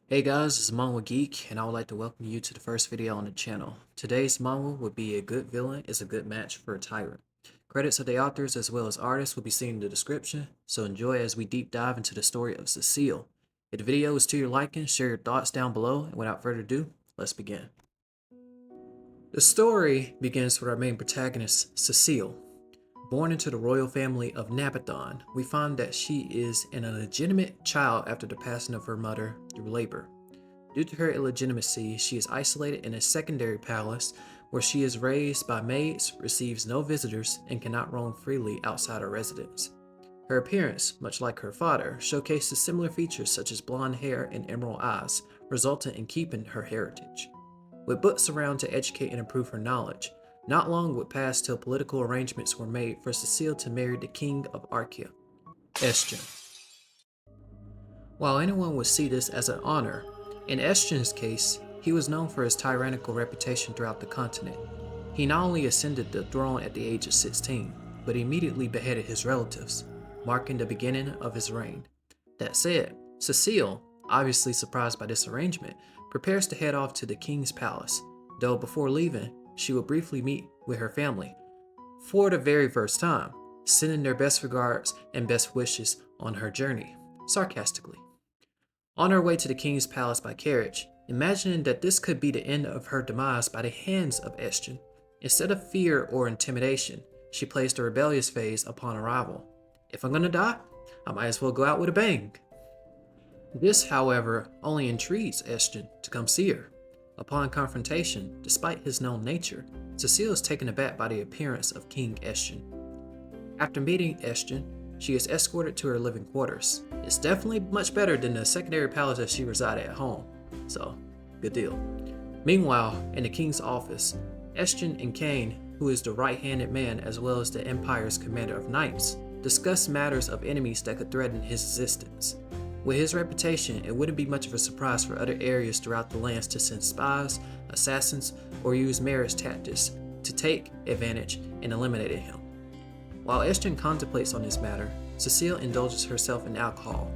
Hey guys, this is Manhwa Geek, and I would like to welcome you to the first video on the channel. Today's manhwa would be A Good Villain is a Good Match for a Tyrant. Credits of the authors as well as artists will be seen in the description, so enjoy as we deep dive into the story of Cecile. If the video is to your liking, share your thoughts down below, and without further ado, let's begin. The story begins with our main protagonist, Cecile. Born into the royal family of Najeon, we find that she is an illegitimate child after the passing of her mother through labor. Due to her illegitimacy, she is isolated in a secondary palace where she is raised by maids, receives no visitors, and cannot roam freely outside her residence. Her appearance, much like her father, showcases similar features such as blonde hair and emerald eyes, resulting in keeping her heritage. With books around to educate and improve her knowledge, not long would pass till political arrangements were made for Cecile to marry the king of Archaea, Estion. While anyone would see this as an honor, in Estion's case, he was known for his tyrannical reputation throughout the continent. He not only ascended the throne at the age of 16, but immediately beheaded his relatives, marking the beginning of his reign. That said, Cecile, obviously surprised by this arrangement, prepares to head off to the king's palace, though before leaving, she will briefly meet with her family for the very first time, sending their best regards and best wishes on her journey, sarcastically. On her way to the king's palace by carriage, imagining that this could be the end of her demise by the hands of Estion, instead of fear or intimidation, she placed a rebellious phase upon arrival. If I'm gonna die, I might as well go out with a bang. This, however, only intrigues Estion to come see her. Upon confrontation, despite his known nature, Cecile is taken aback by the appearance of King Estion. After meeting Estion, she is escorted to her living quarters. It's definitely much better than the secondary palace that she resided at home, so good deal. Meanwhile, in the king's office, Estion and Kane, who is the right-handed man as well as the empire's commander of knights, discuss matters of enemies that could threaten his existence. With his reputation, it wouldn't be much of a surprise for other areas throughout the lands to send spies, assassins, or use marriage tactics to take advantage and eliminate him. While Estion contemplates on this matter, Cecile indulges herself in alcohol.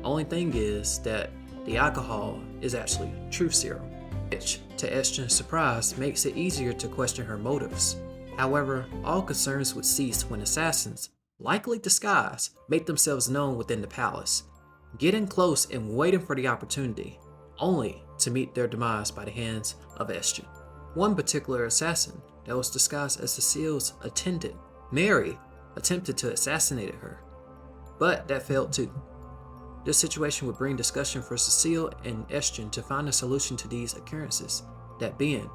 Only thing is that the alcohol is actually truth serum, which, to Estion's surprise, makes it easier to question her motives. However, all concerns would cease when assassins, likely disguised, make themselves known within the palace, getting close and waiting for the opportunity, only to meet their demise by the hands of Estion. One particular assassin that was disguised as Cecile's attendant, Mary, attempted to assassinate her, but that failed too. This situation would bring discussion for Cecile and Estion to find a solution to these occurrences, that being,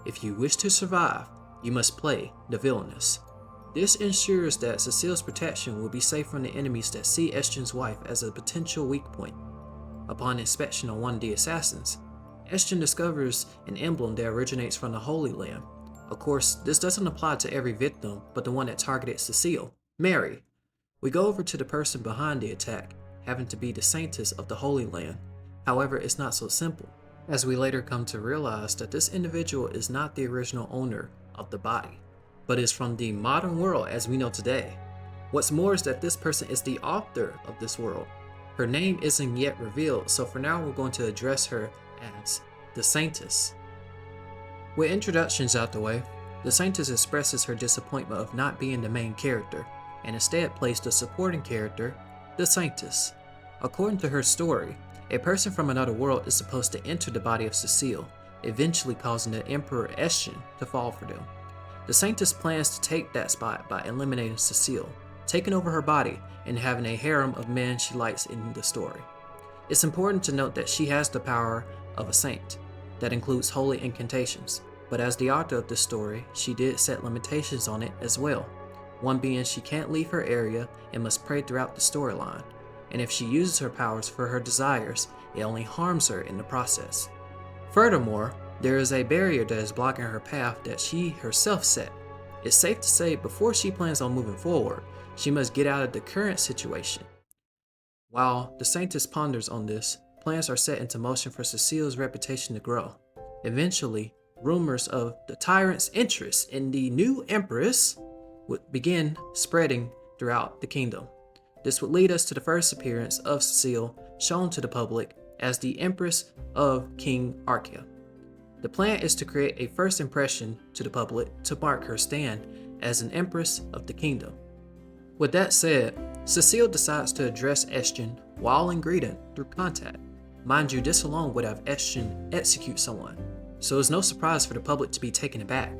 if you wish to survive, you must play the villainess. This ensures that Cecile's protection will be safe from the enemies that see Estion's wife as a potential weak point. Upon inspection on one of the assassins, Estion discovers an emblem that originates from the Holy Land. Of course, this doesn't apply to every victim, but the one that targeted Cecile, Mary. We go over to the person behind the attack, having to be the saintess of the Holy Land. However, it's not so simple, as we later come to realize that this individual is not the original owner of the body, but is from the modern world as we know today. What's more is that this person is the author of this world. Her name isn't yet revealed, so for now we're going to address her as the Saintess. With introductions out the way, the Saintess expresses her disappointment of not being the main character, and instead plays the supporting character, the Saintess. According to her story, a person from another world is supposed to enter the body of Cecile, eventually causing the Emperor Estion to fall for them. The Saintess plans to take that spot by eliminating Cecile, taking over her body, and having a harem of men she likes in the story. It's important to note that she has the power of a saint, that includes holy incantations, but as the author of this story, she did set limitations on it as well. One being she can't leave her area and must pray throughout the storyline, and if she uses her powers for her desires, it only harms her in the process. Furthermore, there is a barrier that is blocking her path that she herself set. It's safe to say before she plans on moving forward, she must get out of the current situation. While the Saintess ponders on this, plans are set into motion for Cecile's reputation to grow. Eventually, rumors of the Tyrant's interest in the new Empress would begin spreading throughout the kingdom. This would lead us to the first appearance of Cecile shown to the public as the Empress of King Arkia. The plan is to create a first impression to the public to mark her stand as an Empress of the kingdom. With that said, Cecile decides to address Estrin while in greeting through contact. Mind you, this alone would have Estrin execute someone, so it's no surprise for the public to be taken aback.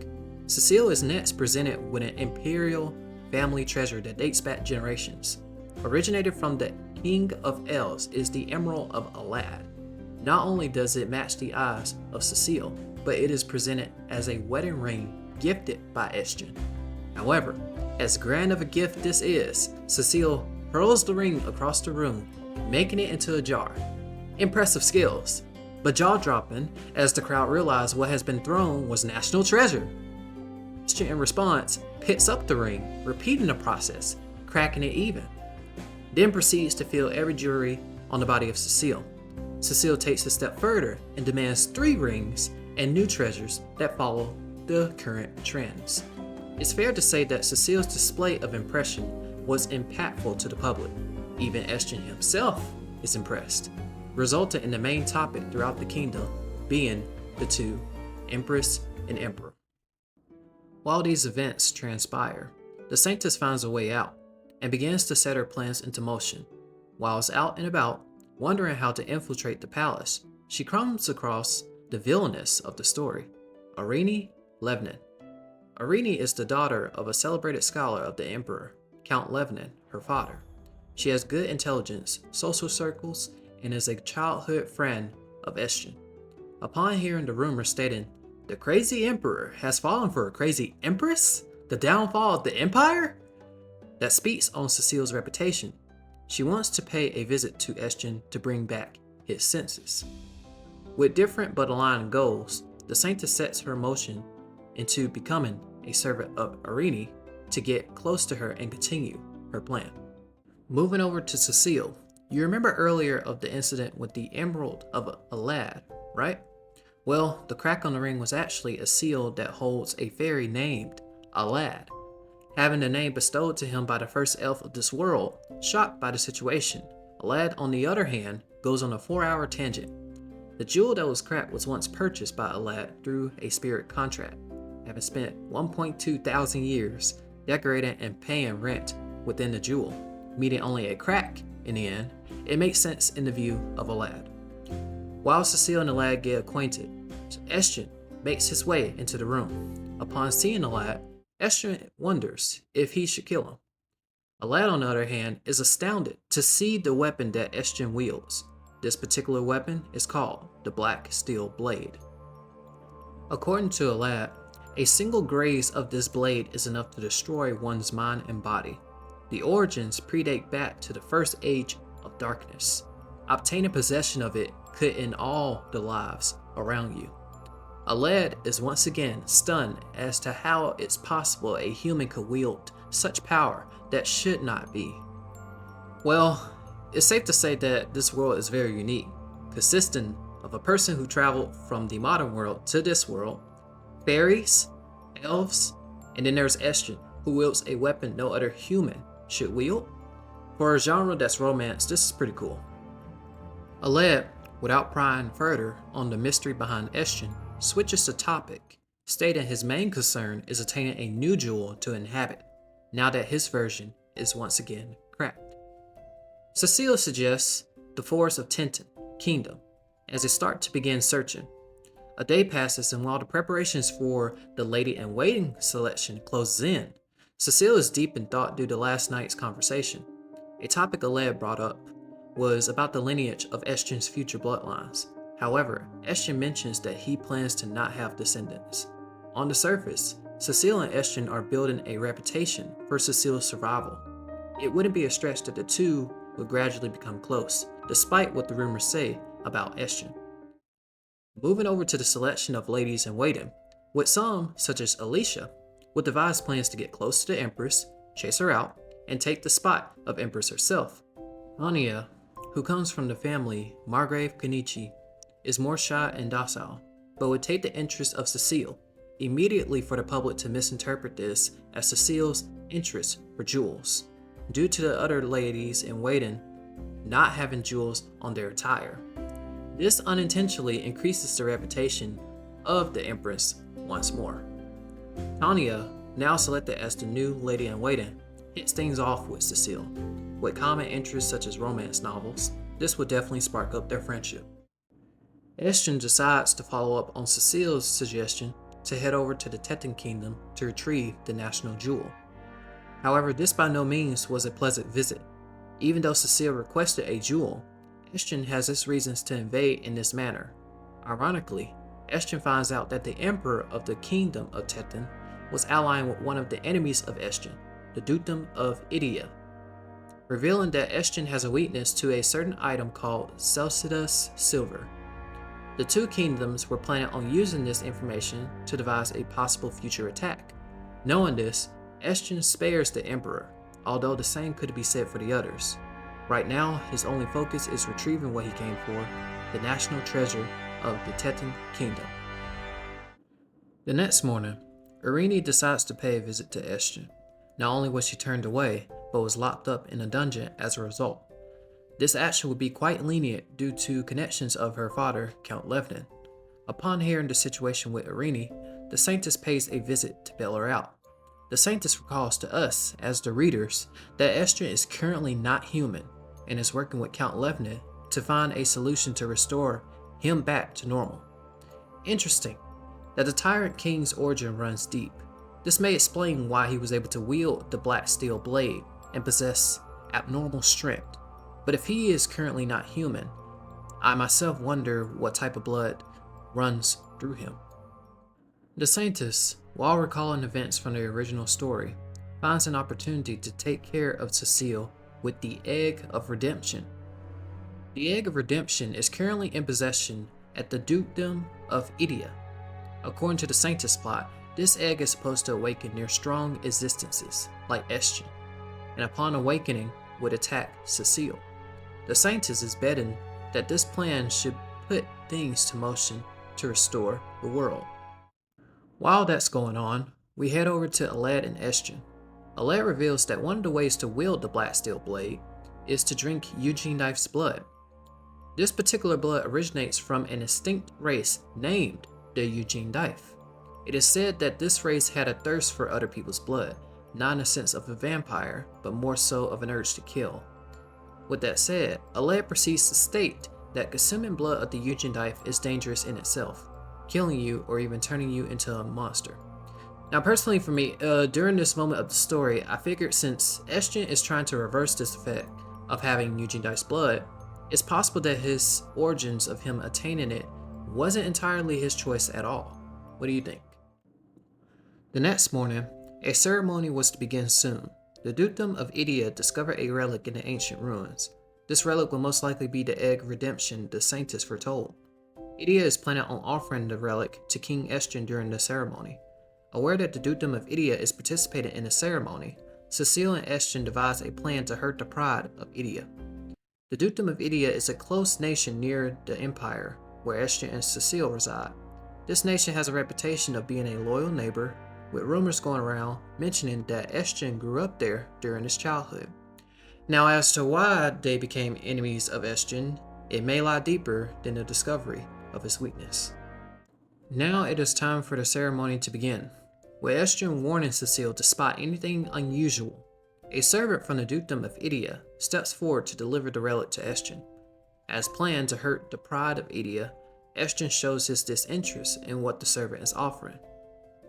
Cecile is next presented with an imperial family treasure that dates back generations. Originated from the King of Elves is the Emerald of Alad. Not only does it match the eyes of Cecile, but it is presented as a wedding ring gifted by Estrin. However, as grand of a gift this is, Cecile hurls the ring across the room, making it into a jar. Impressive skills, but jaw-dropping as the crowd realize what has been thrown was national treasure. Estrin in response picks up the ring, repeating the process, cracking it even. Then proceeds to fill every jewelry on the body of Cecile. Cecile takes a step further and demands 3 rings and new treasures that follow the current trends. It's fair to say that Cecile's display of impression was impactful to the public. Even Estrin himself is impressed, resulting in the main topic throughout the kingdom being the two, Empress and Emperor. While these events transpire, the Saintess finds a way out and begins to set her plans into motion. Whilst out and about, wondering how to infiltrate the palace, she comes across the villainess of the story, Irene Levnin. Irene is the daughter of a celebrated scholar of the Emperor, Count Levnin, her father. She has good intelligence, social circles, and is a childhood friend of Estrin. Upon hearing the rumor stating, "The crazy emperor has fallen for a crazy empress? The downfall of the empire?" that speaks on Cecile's reputation. She wants to pay a visit to Estrin to bring back his senses. With different but aligned goals, the Saintess sets her motion into becoming a servant of Irene to get close to her and continue her plan. Moving over to Cecile, you remember earlier of the incident with the Emerald of Alad, right? Well, the crack on the ring was actually a seal that holds a fairy named Alad. Having the name bestowed to him by the first elf of this world, shocked by the situation, Alad, on the other hand, goes on a 4-hour tangent. The jewel that was cracked was once purchased by Alad through a spirit contract. Having spent 1.2 thousand years decorating and paying rent within the jewel, meeting only a crack in the end, it makes sense in the view of Alad. While Cecile and Alad get acquainted, Estrin makes his way into the room. Upon seeing Alad, Estrin wonders if he should kill him. Alad, on the other hand, is astounded to see the weapon that Estrin wields. This particular weapon is called the Black Steel Blade. According to Alad, a single graze of this blade is enough to destroy one's mind and body. The origins predate back to the first age of darkness. Obtaining possession of it could end all the lives around you. Alad is once again stunned as to how it's possible a human could wield such power that should not be. Well, it's safe to say that this world is very unique, consisting of a person who traveled from the modern world to this world, fairies, elves, and then there's Estrin, who wields a weapon no other human should wield. For a genre that's romance, this is pretty cool. Alad, without prying further on the mystery behind Estrin, switches the topic, stating his main concern is attaining a new jewel to inhabit, now that his version is once again cracked. Cecile suggests the Forest of Tintin Kingdom as they start to begin searching. A day passes, and while the preparations for the Lady-in-Waiting selection closes in, Cecile is deep in thought due to last night's conversation. A topic Alad brought up was about the lineage of Estrin's future bloodlines. However, Estrin mentions that he plans to not have descendants. On the surface, Cecile and Estrin are building a reputation for Cecile's survival. It wouldn't be a stretch that the two would gradually become close, despite what the rumors say about Estrin. Moving over to the selection of ladies in waiting, with some, such as Alicia, would devise plans to get close to the Empress, chase her out, and take the spot of Empress herself. Anya, who comes from the family Margrave Kenichi, is more shy and docile, but would take the interest of Cecile, immediately for the public to misinterpret this as Cecile's interest for jewels, due to the other ladies in waiting not having jewels on their attire. This unintentionally increases the reputation of the Empress once more. Tanya, now selected as the new lady-in-waiting, hits things off with Cecile. With common interests such as romance novels, this would definitely spark up their friendship. Estion decides to follow up on Cecile's suggestion to head over to the Tetan Kingdom to retrieve the national jewel. However, this by no means was a pleasant visit. Even though Cecile requested a jewel, Estion has his reasons to invade in this manner. Ironically, Estion finds out that the Emperor of the Kingdom of Tetan was allying with one of the enemies of Estion, the Dukedom of Idia, revealing that Estion has a weakness to a certain item called Celcidus Silver. The two kingdoms were planning on using this information to devise a possible future attack. Knowing this, Estion spares the Emperor, although the same could be said for the others. Right now, his only focus is retrieving what he came for, the national treasure of the Tetan Kingdom. The next morning, Irene decides to pay a visit to Estion. Not only was she turned away, but was locked up in a dungeon as a result. This action would be quite lenient due to connections of her father, Count Levnin. Upon hearing the situation with Irene, the Saintess pays a visit to bail her out. The Saintess recalls to us, as the readers, that Estion is currently not human and is working with Count Levnin to find a solution to restore him back to normal. Interesting that the Tyrant King's origin runs deep. This may explain why he was able to wield the black steel blade and possess abnormal strength. But if he is currently not human, I myself wonder what type of blood runs through him. The Saintess, while recalling events from the original story, finds an opportunity to take care of Cecile with the Egg of Redemption. The Egg of Redemption is currently in possession at the Dukedom of Idia. According to the Saintess plot, this egg is supposed to awaken near strong existences, like Estion, and upon awakening would attack Cecile. The Saintess is betting that this plan should put things to motion to restore the world. While that's going on, we head over to Aled and Estion. Aled reveals that one of the ways to wield the black steel blade is to drink Eugene Knife's blood. This particular blood originates from an extinct race named the Eugene Knife. It is said that this race had a thirst for other people's blood, not in a sense of a vampire, but more so of an urge to kill. With that said, Aled proceeds to state that consuming blood of the Eugene Knife is dangerous in itself, killing you or even turning you into a monster. Now personally for me, during this moment of the story, I figured since Estion is trying to reverse this effect of having Eugene Knife's blood, it's possible that his origins of him attaining it wasn't entirely his choice at all. What do you think? The next morning, a ceremony was to begin soon. The Dukedom of Idia discovered a relic in the ancient ruins. This relic will most likely be the Egg of Redemption the Saintess foretold. Idia is planning on offering the relic to King Estion during the ceremony. Aware that the Dukedom of Idia is participating in the ceremony, Cecile and Estion devise a plan to hurt the pride of Idia. The Dukedom of Idia is a close nation near the Empire, where Estion and Cecile reside. This nation has a reputation of being a loyal neighbor, with rumors going around mentioning that Estion grew up there during his childhood. Now, as to why they became enemies of Estion, it may lie deeper than the discovery of his weakness. Now it is time for the ceremony to begin, with Estion warning Cecile to spot anything unusual. A servant from the Dukedom of Idia steps forward to deliver the relic to Estion. As planned to hurt the pride of Idia, Estion shows his disinterest in what the servant is offering.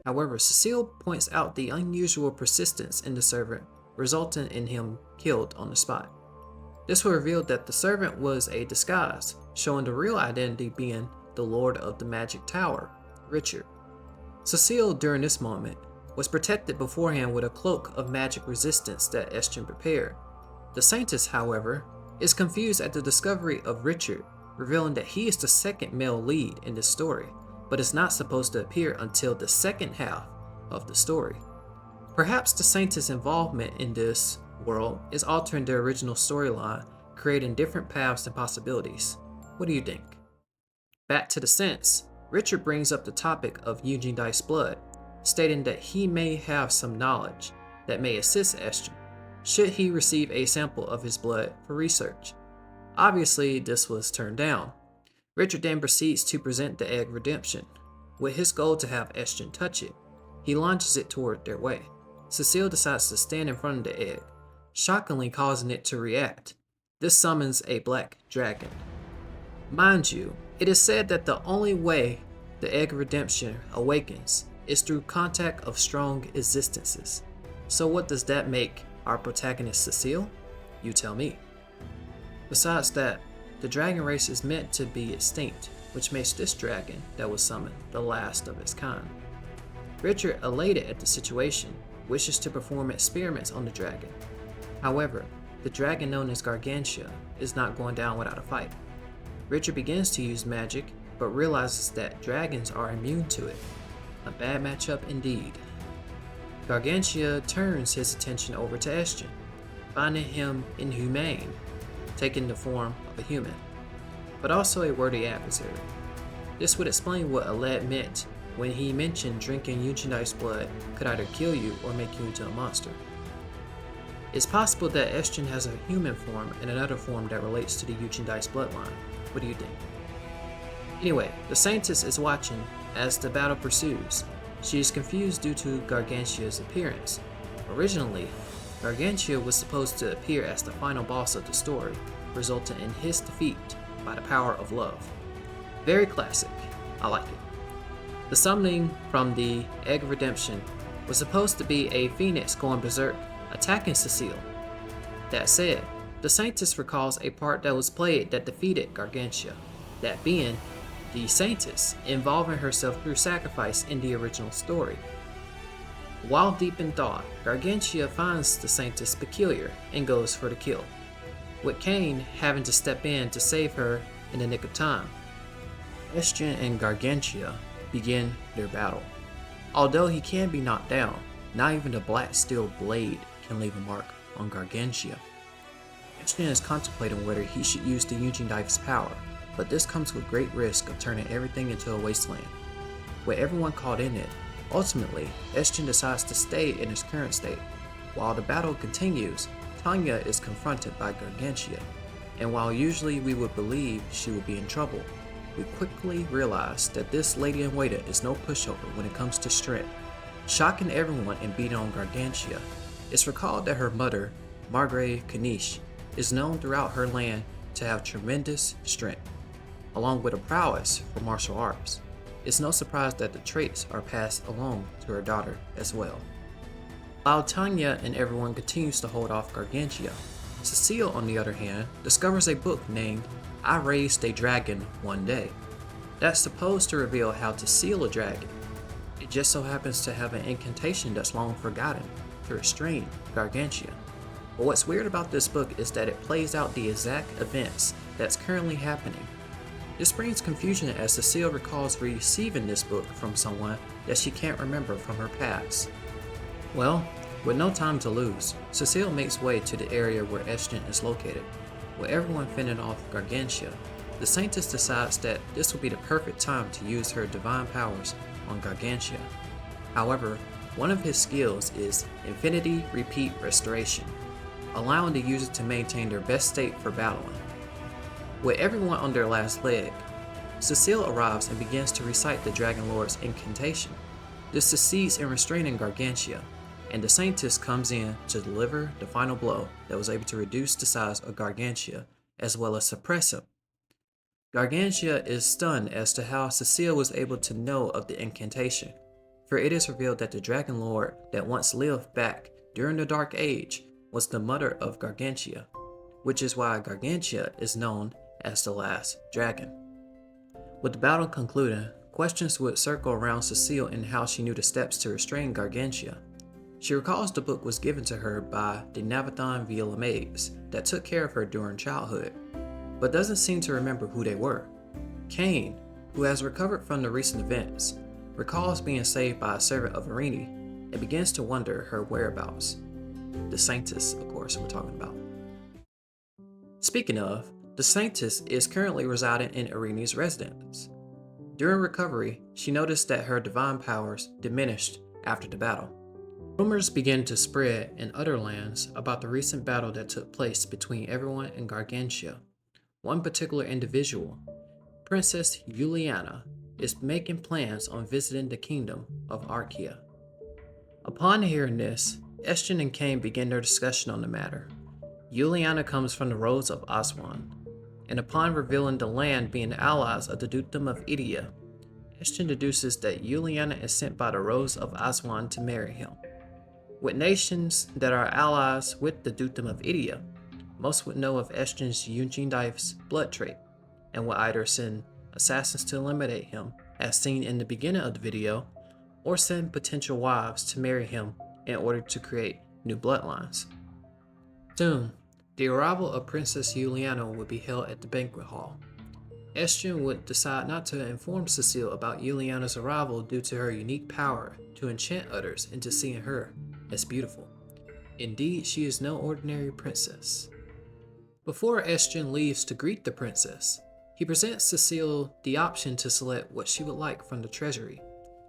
However, Cecile points out the unusual persistence in the servant, resulting in him killed on the spot. This will reveal that the servant was a disguise, showing the real identity being the Lord of the Magic Tower, Richard. Cecile, during this moment, was protected beforehand with a cloak of magic resistance that Estion prepared. The Saintess, however, is confused at the discovery of Richard, revealing that he is the second male lead in this story, but is not supposed to appear until the second half of the story. Perhaps the Saintess' involvement in this world is altering the original storyline, creating different paths and possibilities. What do you think? Back to the Saints, Richard brings up the topic of Eugene Knife's blood, stating that he may have some knowledge that may assist Estion, should he receive a sample of his blood for research. Obviously, this was turned down. Richard then proceeds to present the egg redemption. With his goal to have Estion touch it, he launches it toward their way. Cecile decides to stand in front of the egg, shockingly causing it to react. This summons a black dragon. Mind you, it is said that the only way the egg redemption awakens is through contact of strong existences. So what does that make our protagonist Cecile? You tell me. Besides that, the dragon race is meant to be extinct, which makes this dragon that was summoned the last of its kind. Richard, elated at the situation, wishes to perform experiments on the dragon. However, the dragon known as Gargantia is not going down without a fight. Richard begins to use magic, but realizes that dragons are immune to it. A bad matchup indeed. Gargantia turns his attention over to Estion, finding him inhumane, taking the form of a human, but also a worthy adversary. This would explain what Aled meant when he mentioned drinking Eugenite's blood could either kill you or make you into a monster. It's possible that Estion has a human form and another form that relates to the Eugenite's bloodline. What do you think? Anyway, the Saintess is watching as the battle pursues. She is confused due to Gargantia's appearance. Originally, Gargantia was supposed to appear as the final boss of the story, resulting in his defeat by the power of love. Very classic. I like it. The summoning from the Egg Redemption was supposed to be a phoenix going berserk, attacking Cecile. That said, the Saintess recalls a part that was played that defeated Gargantia, that being the Saintess involving herself through sacrifice in the original story. While deep in thought, Gargantia finds the Saintess peculiar and goes for the kill, with Cain having to step in to save her in the nick of time. Estion and Gargantia begin their battle. Although he can be knocked down, not even the black steel blade can leave a mark on Gargantia. Estion is contemplating whether he should use the Eugenite's power, but this comes with great risk of turning everything into a wasteland. With everyone caught in it, ultimately, Estion decides to stay in his current state. While the battle continues, Tanya is confronted by Gargantia, and while usually we would believe she would be in trouble, we quickly realize that this lady-in-waiting is no pushover when it comes to strength. Shocking everyone and beating on Gargantia, it's recalled that her mother, Margrave Kanish, is known throughout her land to have tremendous strength, along with a prowess for martial arts. It's no surprise that the traits are passed along to her daughter as well. While Tanya and everyone continues to hold off Gargantia, Cecile, on the other hand, discovers a book named I Raised a Dragon One Day that's supposed to reveal how to seal a dragon. It just so happens to have an incantation that's long forgotten to restrain Gargantia. But what's weird about this book is that it plays out the exact events that's currently happening. This brings confusion as Cecile recalls receiving this book from someone that she can't remember from her past. Well, with no time to lose, Cecile makes way to the area where Estion is located. With everyone fending off Gargantia, the Saintess decides that this will be the perfect time to use her divine powers on Gargantia. However, one of his skills is Infinity Repeat Restoration, allowing the user to maintain their best state for battling. With everyone on their last leg, Cecile arrives and begins to recite the Dragon Lord's incantation. This succeeds in restraining Gargantia, and the Saintess comes in to deliver the final blow that was able to reduce the size of Gargantia as well as suppress him. Gargantia is stunned as to how Cecile was able to know of the incantation, for it is revealed that the Dragon Lord that once lived back during the Dark Age was the mother of Gargantia, which is why Gargantia is known as the last dragon. With the battle concluding, questions would circle around Cecile and how she knew the steps to restrain Gargantia. She recalls the book was given to her by the Navathon Vila maids that took care of her during childhood, but doesn't seem to remember who they were. Cain, who has recovered from the recent events, recalls being saved by a servant of Irene and begins to wonder her whereabouts. The Saintess, of course, we're talking about. Speaking of, the Saintess is currently residing in Irene's residence. During recovery, she noticed that her divine powers diminished after the battle. Rumors began to spread in other lands about the recent battle that took place between everyone and Gargantia. One particular individual, Princess Juliana is making plans on visiting the kingdom of Archaea. Upon hearing this, Estion and Cain begin their discussion on the matter. Juliana comes from the Rose of Aswan, and upon revealing the land being allies of the Dukedom of Idia, Estion deduces that Juliana is sent by the Rose of Aswan to marry him. With nations that are allies with the Dukedom of Idia, most would know of Estion's Yunjin blood trait, and would either send assassins to eliminate him, as seen in the beginning of the video, or send potential wives to marry him in order to create new bloodlines. Soon, the arrival of Princess Juliana would be held at the banquet hall. Estion would decide not to inform Cecile about Juliana's arrival due to her unique power to enchant others into seeing her as beautiful. Indeed, she is no ordinary princess. Before Estion leaves to greet the princess, he presents Cecile the option to select what she would like from the treasury.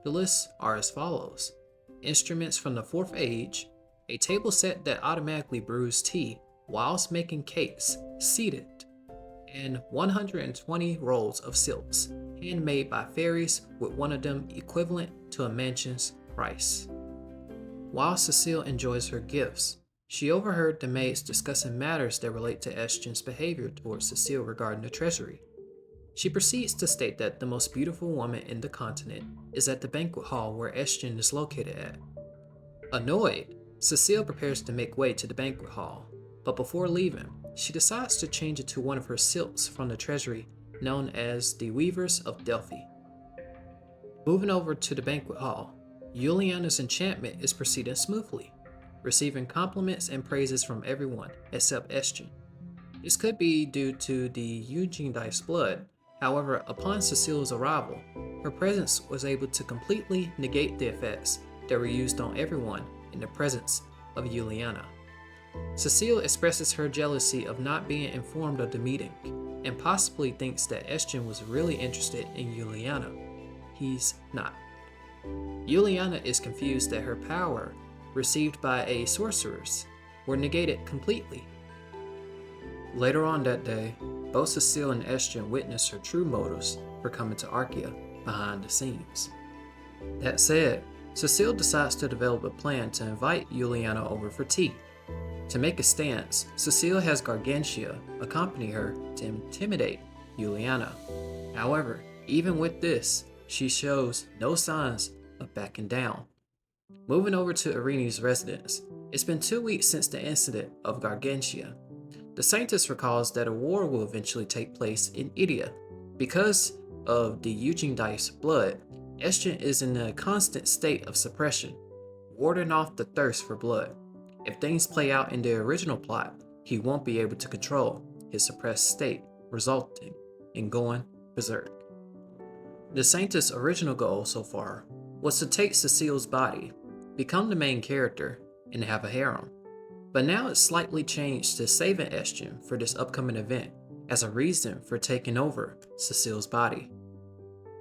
The lists are as follows: instruments from the 4th age, a table set that automatically brews tea whilst making cakes seated, and 120 rolls of silks, handmade by fairies, with one of them equivalent to a mansion's price. While Cecile enjoys her gifts, she overheard the maids discussing matters that relate to Estion's behavior towards Cecile regarding the treasury. She proceeds to state that the most beautiful woman in the continent is at the banquet hall where Estion is located at. Annoyed, Cecile prepares to make way to the banquet hall, but before leaving, she decides to change it to one of her silks from the treasury known as the Weavers of Delphi. Moving over to the banquet hall, Juliana's enchantment is proceeding smoothly, receiving compliments and praises from everyone except Estion. This could be due to the Yunjin blood. However, upon Cecile's arrival, her presence was able to completely negate the effects that were used on everyone in the presence of Juliana. Cecile expresses her jealousy of not being informed of the meeting, and possibly thinks that Estion was really interested in Juliana. He's not. Juliana is confused that her power, received by a sorceress, were negated completely. Later on that day, both Cecile and Estion witness her true motives for coming to Archaea behind the scenes. That said, Cecile decides to develop a plan to invite Juliana over for tea. To make a stance, Cecile has Gargantia accompany her to intimidate Juliana. However, even with this, she shows no signs of backing down. Moving over to Irene's residence, it's been 2 weeks since the incident of Gargantia. The Saintess recalls that a war will eventually take place in Idia. Because of the Yunjin blood, Estion is in a constant state of suppression, warding off the thirst for blood. If things play out in the original plot, he won't be able to control his suppressed state, resulting in going berserk. The Saintess' original goal so far was to take Cecile's body, become the main character, and have a harem. But now it's slightly changed to saving Estion for this upcoming event as a reason for taking over Cecile's body.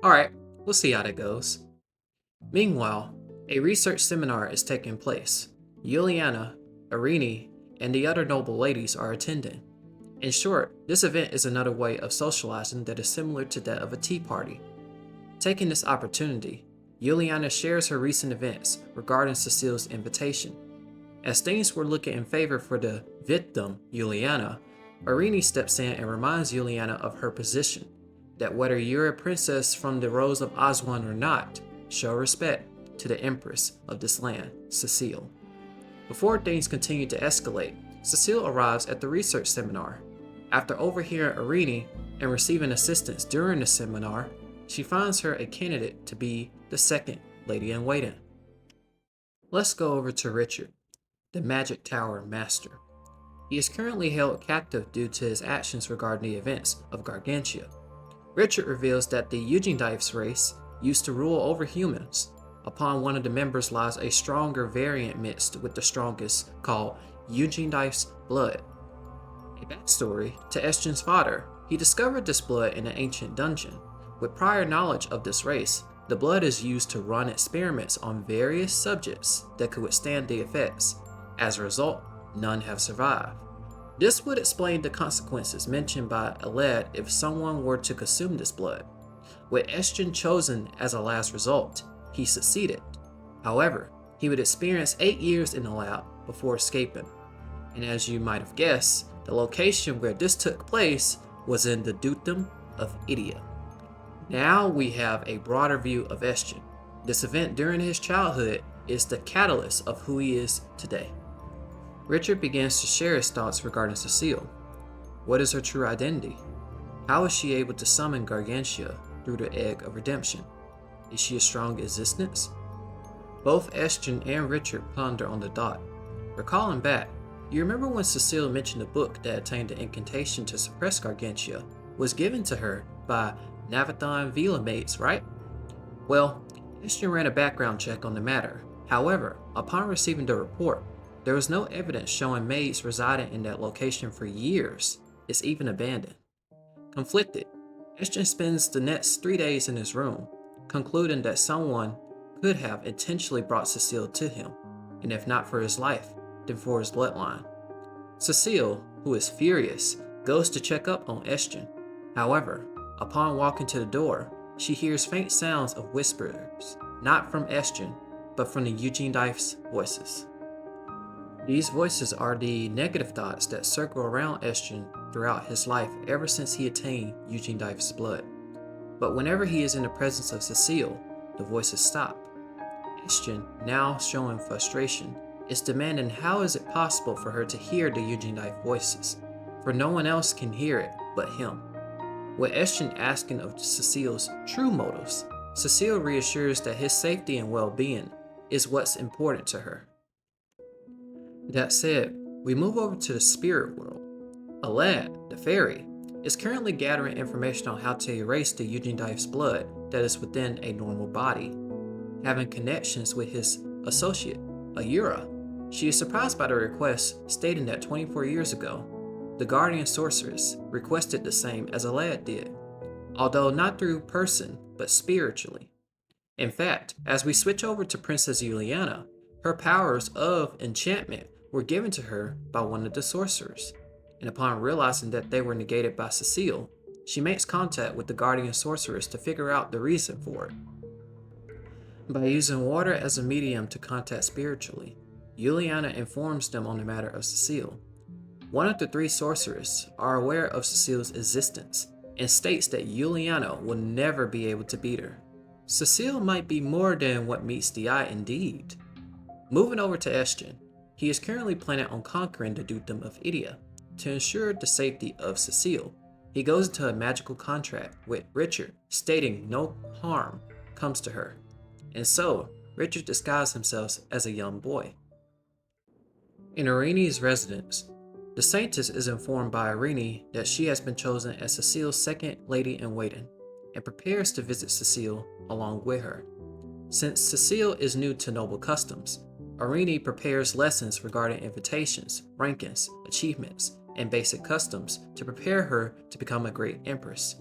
Alright, we'll see how that goes. Meanwhile, a research seminar is taking place. Juliana, Irene, and the other noble ladies are attending. In short, this event is another way of socializing that is similar to that of a tea party. Taking this opportunity, Juliana shares her recent events regarding Cecile's invitation. As things were looking in favor for the victim, Juliana, Irene steps in and reminds Juliana of her position, that whether you're a princess from the Rose of Aswan or not, show respect to the Empress of this land, Cecile. Before things continue to escalate, Cecile arrives at the research seminar. After overhearing Irene and receiving assistance during the seminar, she finds her a candidate to be the second lady-in-waiting. Let's go over to Richard, the Magic Tower Master. He is currently held captive due to his actions regarding the events of Gargantia. Richard reveals that the Yunjin race used to rule over humans. Upon one of the members lies a stronger variant mixed with the strongest, called Yunjin blood. A backstory to Estion's father: he discovered this blood in an ancient dungeon. With prior knowledge of this race, the blood is used to run experiments on various subjects that could withstand the effects. As a result, none have survived. This would explain the consequences mentioned by Aled if someone were to consume this blood. With Estrin chosen as a last result, he succeeded. However, he would experience 8 years in the lab before escaping. And as you might have guessed, the location where this took place was in the dukedom of Idia. Now we have a broader view of Estrin. This event during his childhood is the catalyst of who he is today. Richard begins to share his thoughts regarding Cecile. What is her true identity? How is she able to summon Gargantia through the Egg of Redemption? Is she a strong existence? Both Estrin and Richard ponder on the thought. Recalling back, you remember when Cecile mentioned a book that attained the incantation to suppress Gargantia was given to her by Navathon Vila mates, right? Well, Estrin ran a background check on the matter. However, upon receiving the report, there was no evidence showing maids residing in that location for years. It's even abandoned. Conflicted, Estrin spends the next 3 days in his room, concluding that someone could have intentionally brought Cecile to him, and if not for his life, then for his bloodline. Cecile, who is furious, goes to check up on Estrin. However, upon walking to the door, she hears faint sounds of whispers, not from Estrin, but from the Eugene Dife's voices. These voices are the negative thoughts that circle around Estrin throughout his life ever since he attained Eugene Dife's blood. But whenever he is in the presence of Cecile, the voices stop. Estrin, now showing frustration, is demanding how is it possible for her to hear the Eugene Dife voices, for no one else can hear it but him. With Estrin asking of Cecile's true motives, Cecile reassures that his safety and well-being is what's important to her. That said, we move over to the spirit world. Alad, the fairy, is currently gathering information on how to erase the Eugene Dife's blood that is within a normal body. Having connections with his associate, Ayura, she is surprised by the request stating that 24 years ago, the guardian sorceress requested the same as Alad did, although not through person, but spiritually. In fact, as we switch over to Princess Juliana, her powers of enchantment were given to her by one of the sorcerers, and upon realizing that they were negated by Cecile, she makes contact with the guardian sorceress to figure out the reason for it. By using water as a medium to contact spiritually, Juliana informs them on the matter of Cecile. One of the 3 sorcerers are aware of Cecile's existence and states that Juliana will never be able to beat her. Cecile might be more than what meets the eye indeed. Moving over to Estrin, he is currently planning on conquering the dukedom of Idia. To ensure the safety of Cecile, he goes into a magical contract with Richard, stating no harm comes to her. And so, Richard disguised himself as a young boy. In Irene's residence, the Saintess is informed by Irene that she has been chosen as Cecile's second lady-in-waiting, and prepares to visit Cecile along with her. Since Cecile is new to noble customs, Irene prepares lessons regarding invitations, rankings, achievements, and basic customs to prepare her to become a great empress.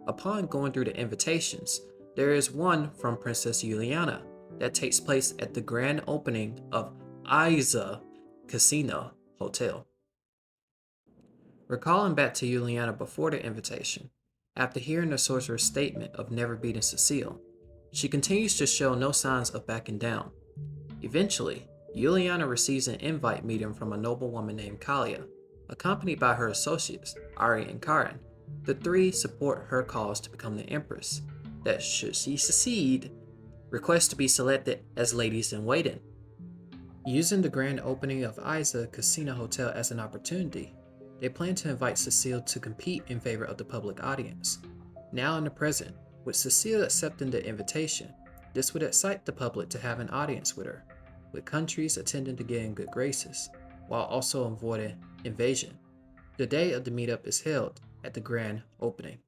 Upon going through the invitations, there is one from Princess Juliana that takes place at the grand opening of Aiza Casino Hotel. Recalling back to Juliana before the invitation, after hearing the sorcerer's statement of never beating Cecile, she continues to show no signs of backing down. Eventually, Juliana receives an invite meeting from a noblewoman named Kalia, accompanied by her associates, Ari and Karin. The 3 support her cause to become the Empress, that should she succeed, request to be selected as ladies-in-waiting. Using the grand opening of Aiza Casino Hotel as an opportunity, they plan to invite Cecile to compete in favor of the public audience. Now in the present, with Cecile accepting the invitation, this would excite the public to have an audience with her, with countries attending to get in good graces, while also avoiding invasion. The day of the meetup is held at the grand opening.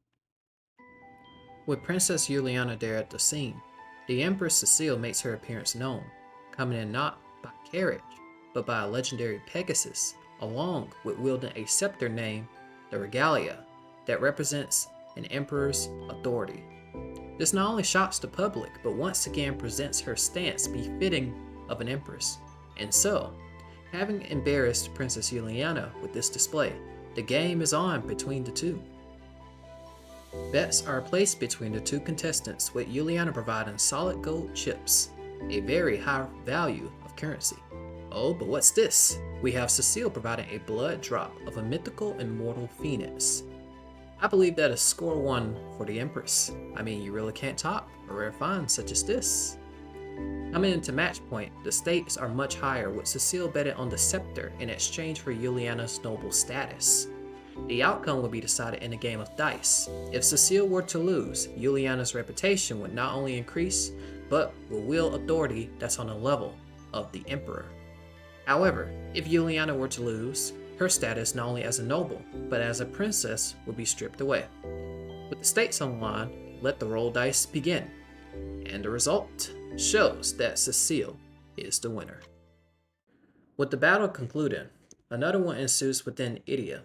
With Princess Juliana there at the scene, the Empress Cecile makes her appearance known, coming in not by carriage, but by a legendary Pegasus, along with wielding a scepter named the Regalia, that represents an emperor's authority. This not only shocks the public, but once again presents her stance befitting of an empress. And so, Having embarrassed Princess Juliana with this display, the game is on between the two. Bets are placed between the two contestants, with Juliana providing solid gold chips, a very high value of currency. Oh, but what's this? We have Cecile providing a blood drop of a mythical immortal phoenix. I believe that is score 1 for the Empress. I mean, you really can't top a rare find such as this. Coming into match point, the stakes are much higher, with Cecile betting on the scepter in exchange for Juliana's noble status. The outcome will be decided in a game of dice. If Cecile were to lose, Juliana's reputation would not only increase, but will wield authority that's on the level of the Emperor. However, if Juliana were to lose, her status not only as a noble, but as a princess would be stripped away. With the stakes on the line, let the roll dice begin. And the result shows that Cecile is the winner. With the battle concluding, another one ensues within Idia.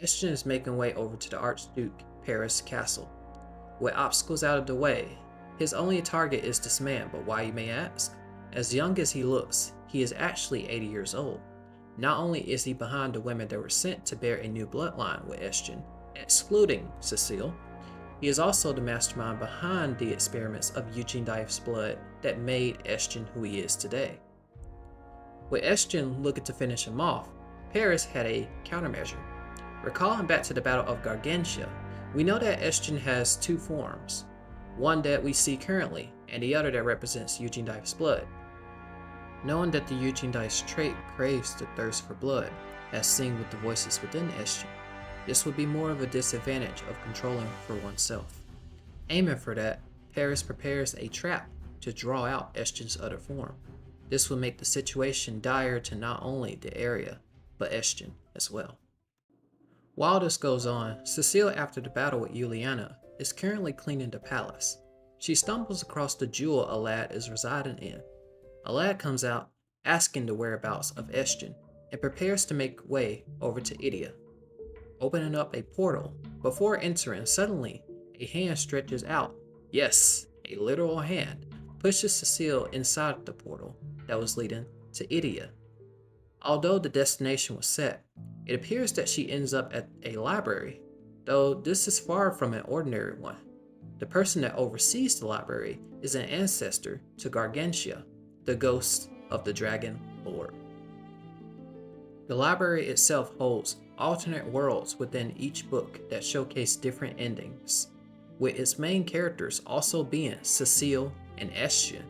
Estienne is making way over to the Archduke Paris castle. With obstacles out of the way, his only target is this man, but why, you may ask? As young as he looks, he is actually 80 years old. Not only is he behind the women that were sent to bear a new bloodline with Estienne, excluding Cecile, he is also the mastermind behind the experiments of Eugene Dive's blood that made Estienne who he is today. With Estienne looking to finish him off, Paris had a countermeasure. Recalling back to the Battle of Gargantia, we know that Estienne has two forms, one that we see currently, and the other that represents Eugene Dive's blood. Knowing that the Eugene Dive's trait craves the thirst for blood, as seen with the voices within Estienne, this would be more of a disadvantage of controlling for oneself. Aiming for that, Paris prepares a trap to draw out Estienne's other form. This will make the situation dire to not only the area, but Estienne as well. While this goes on, Cecile, after the battle with Juliana, is currently cleaning the palace. She stumbles across the jewel a lad is residing in. A lad comes out, asking the whereabouts of Estienne, and prepares to make way over to Idia. Opening up a portal, before entering, suddenly, a hand stretches out. Yes, a literal hand pushes Cecile inside the portal that was leading to Idia. Although the destination was set, it appears that she ends up at a library, though this is far from an ordinary one. The person that oversees the library is an ancestor to Gargantia, the ghost of the Dragon Lord. The library itself holds alternate worlds within each book that showcase different endings, with its main characters also being Cecile and Estienne.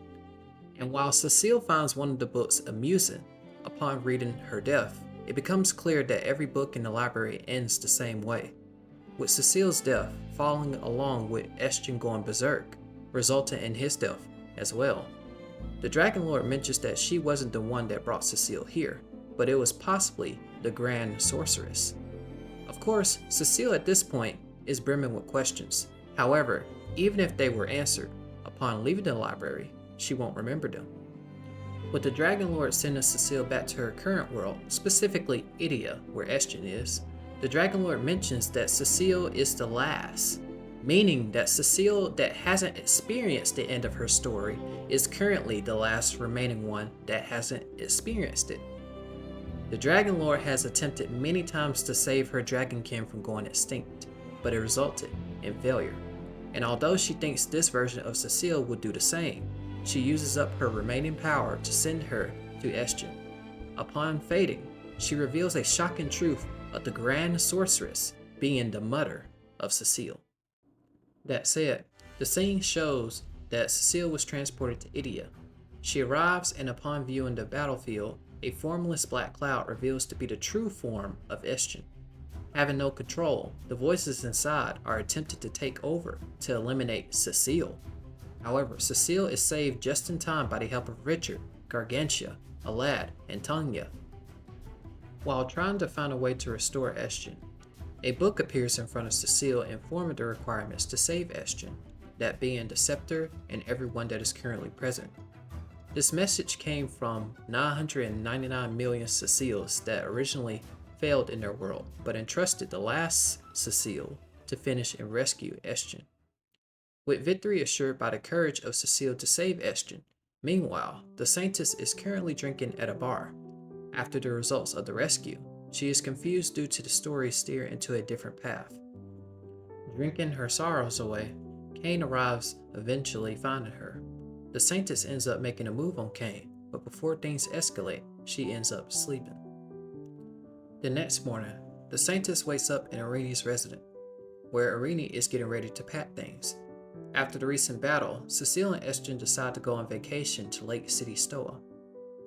And while Cecile finds one of the books amusing, upon reading her death, it becomes clear that every book in the library ends the same way, with Cecile's death following along with Estienne going berserk, resulting in his death as well. The Dragon Lord mentions that she wasn't the one that brought Cecile here, but it was possibly the Grand Sorceress. Of course, Cecile at this point is brimming with questions. However, even if they were answered, upon leaving the library, she won't remember them. With the Dragon Lord sending Cecile back to her current world, specifically Idia, where Estienne is, the Dragon Lord mentions that Cecile is the last, meaning that Cecile that hasn't experienced the end of her story is currently the last remaining one that hasn't experienced it. The Dragon Lord has attempted many times to save her dragonkin from going extinct, but it resulted in failure. And although she thinks this version of Cecile would do the same, she uses up her remaining power to send her to Estienne. Upon fading, she reveals a shocking truth of the Grand Sorceress being the mother of Cecile. That said, the scene shows that Cecile was transported to Idia. She arrives, and upon viewing the battlefield, a formless black cloud reveals to be the true form of Estienne. Having no control, the voices inside are attempted to take over to eliminate Cecile. However, Cecile is saved just in time by the help of Richard, Gargantia, Alad, and Tanya. While trying to find a way to restore Estienne, a book appears in front of Cecile informing the requirements to save Estienne, that being the scepter and everyone that is currently present. This message came from 999 million Ceciles that originally failed in their world, but entrusted the last Cecile to finish and rescue Estienne. With victory assured by the courage of Cecile to save Estienne, meanwhile, the Saintess is currently drinking at a bar. After the results of the rescue, she is confused due to the story steer into a different path. Drinking her sorrows away, Kane arrives, eventually finding her. The Saintess ends up making a move on Kane, but before things escalate, she ends up sleeping. The next morning, the Saintess wakes up in Irini's residence, where Irini is getting ready to pack things. After the recent battle, Cecile and Estrin decide to go on vacation to Lake City Stoa,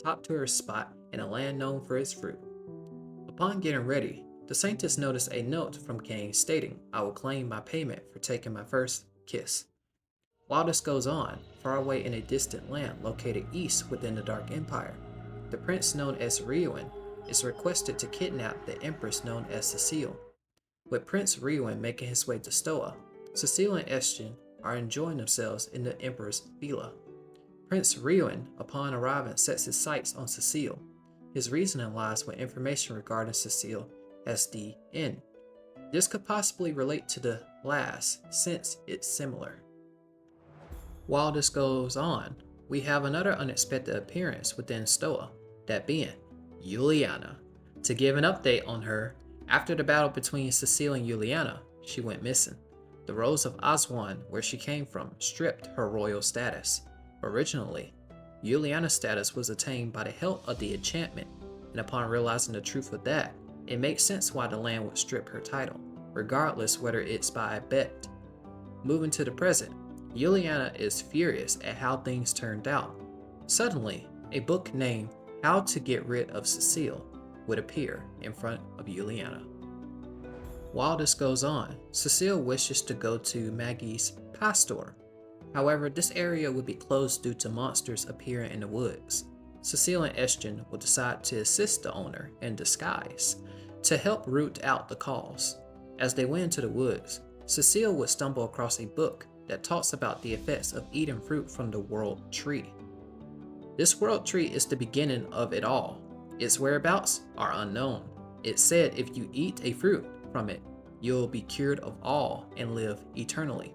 top tourist spot in a land known for its fruit. Upon getting ready, the Saintess noticed a note from Kane stating, "I will claim my payment for taking my first kiss." While this goes on, far away in a distant land located east within the Dark Empire, the prince known as Ryuan is requested to kidnap the Empress known as Cecile. With Prince Ryuan making his way to Stoa, Cecile and Estrin are enjoying themselves in the Emperor's villa. Prince Ryuan, upon arriving, sets his sights on Cecile. His reasoning lies with information regarding Cecile as the Inn. This could possibly relate to the last, since it's similar. While this goes on, we have another unexpected appearance within Stoa, that being Juliana. To give an update on her, after the battle between Cecile and Juliana, she went missing. The Rose of Aswan, where she came from, stripped her royal status. Originally, Juliana's status was attained by the help of the enchantment, and upon realizing the truth of that, it makes sense why the land would strip her title, regardless whether it's by a bet. Moving to the present, Juliana is furious at how things turned out. Suddenly, a book named How to Get Rid of Cecile would appear in front of Juliana. While this goes on, Cecile wishes to go to Maggie's pie store. However, this area would be closed due to monsters appearing in the woods. Cecile and Estrin will decide to assist the owner in disguise to help root out the cause. As they went into the woods, Cecile would stumble across a book that talks about the effects of eating fruit from the world tree. This world tree is the beginning of it all. Its whereabouts are unknown. It said if you eat a fruit from it, you'll be cured of all and live eternally.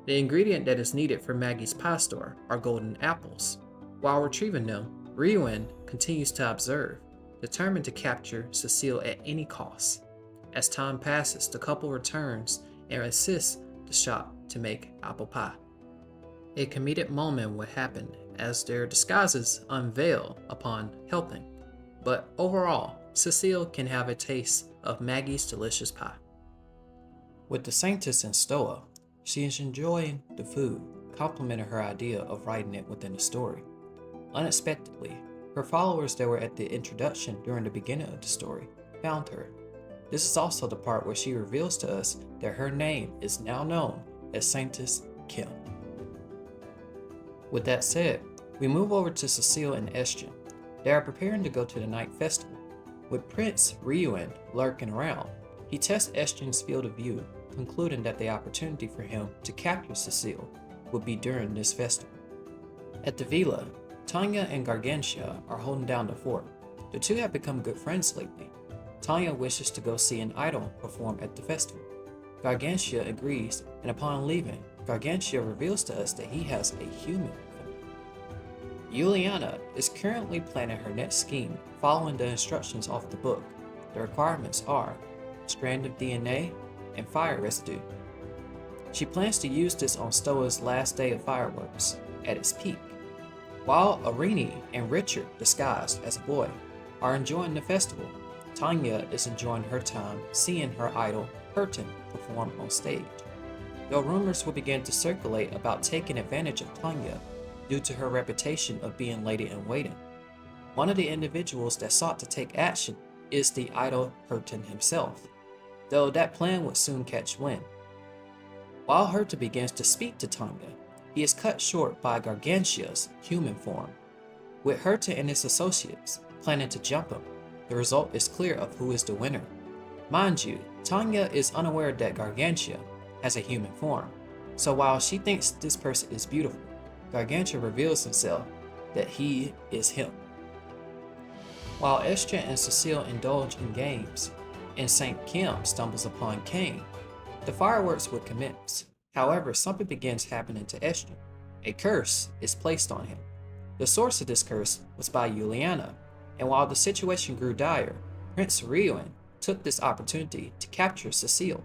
The ingredient that is needed for Maggie's pie store are golden apples. While retrieving them, Ryuan continues to observe, determined to capture Cecile at any cost. As time passes, the couple returns and assists the shop to make apple pie. A comedic moment would happen as their disguises unveil upon helping, but overall, Cecile can have a taste of Maggie's delicious pie. With the Saintess in Stoa, she is enjoying the food, complimenting her idea of writing it within the story. Unexpectedly, her followers that were at the introduction during the beginning of the story found her. This is also the part where she reveals to us that her name is now known as Saintess Kim. With that said, we move over to Cecile and Estrin. They are preparing to go to the night festival. With Prince Ryuan lurking around, he tests Estrin's field of view, concluding that the opportunity for him to capture Cecile would be during this festival. At the villa, Tanya and Gargantia are holding down the fort. The two have become good friends lately. Tanya wishes to go see an idol perform at the festival. Gargantia agrees, and upon leaving, Gargantia reveals to us that he has a human form. Juliana is currently planning her next scheme, following the instructions off the book. The requirements are strand of DNA and fire residue. She plans to use this on Stoa's last day of fireworks, at its peak. While Irini and Richard, disguised as a boy, are enjoying the festival, Tanya is enjoying her time seeing her idol, Hurton, perform on stage. Though rumors will begin to circulate about taking advantage of Tanya due to her reputation of being lady-in-waiting. One of the individuals that sought to take action is the idol Hurton himself, though that plan would soon catch wind. While Hurton begins to speak to Tanya, he is cut short by Gargantia's human form. With Hurton and his associates planning to jump him, the result is clear of who is the winner. Mind you, Tanya is unaware that Gargantia has a human form, so while she thinks this person is beautiful, Gargantia reveals himself that he is him. While Estrin and Cecile indulge in games, and Saint Kim stumbles upon Kane, the fireworks would commence. However, something begins happening to Estrin. A curse is placed on him. The source of this curse was by Juliana. and while the situation grew dire, Prince Ryuan took this opportunity to capture Cecile.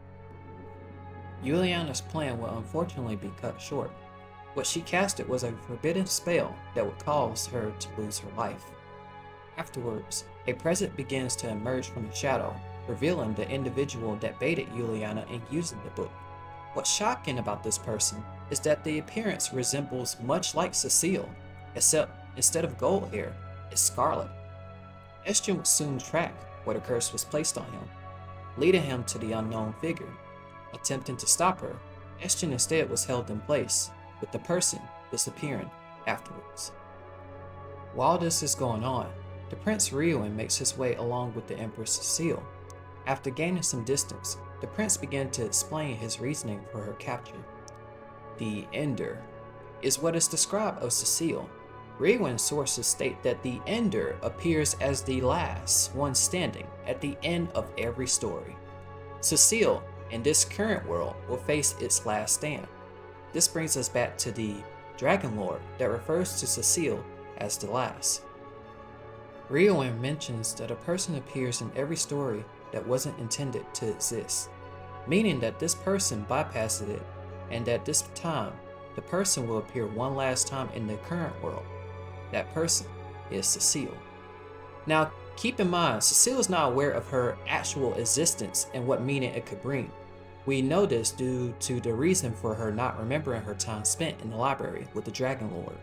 Juliana's plan will unfortunately be cut short. What she casted was a forbidden spell that would cause her to lose her life. Afterwards, a presence begins to emerge from the shadow, revealing the individual that baited Juliana in using the book. What's shocking about this person is that the appearance resembles much like Cecile, except instead of gold hair, it's scarlet. Estion would soon track where the curse was placed on him, leading him to the unknown figure. Attempting to stop her, Estion instead was held in place, with the person disappearing afterwards. While this is going on, the Prince Ryuan makes his way along with the Empress Cecile. After gaining some distance, the prince began to explain his reasoning for her capture. The Ender is what is described of Cecile. Ryuan sources state that the Ender appears as the last one standing at the end of every story. Cecile, in this current world, will face its last stand. This brings us back to the Dragon Lord that refers to Cecile as the last. Ryuan mentions that a person appears in every story that wasn't intended to exist, meaning that this person bypasses it, and at this time, the person will appear one last time in the current world. That person is Cecile. Now, keep in mind, Cecile is not aware of her actual existence and what meaning it could bring. We know this due to the reason for her not remembering her time spent in the library with the Dragon Lord.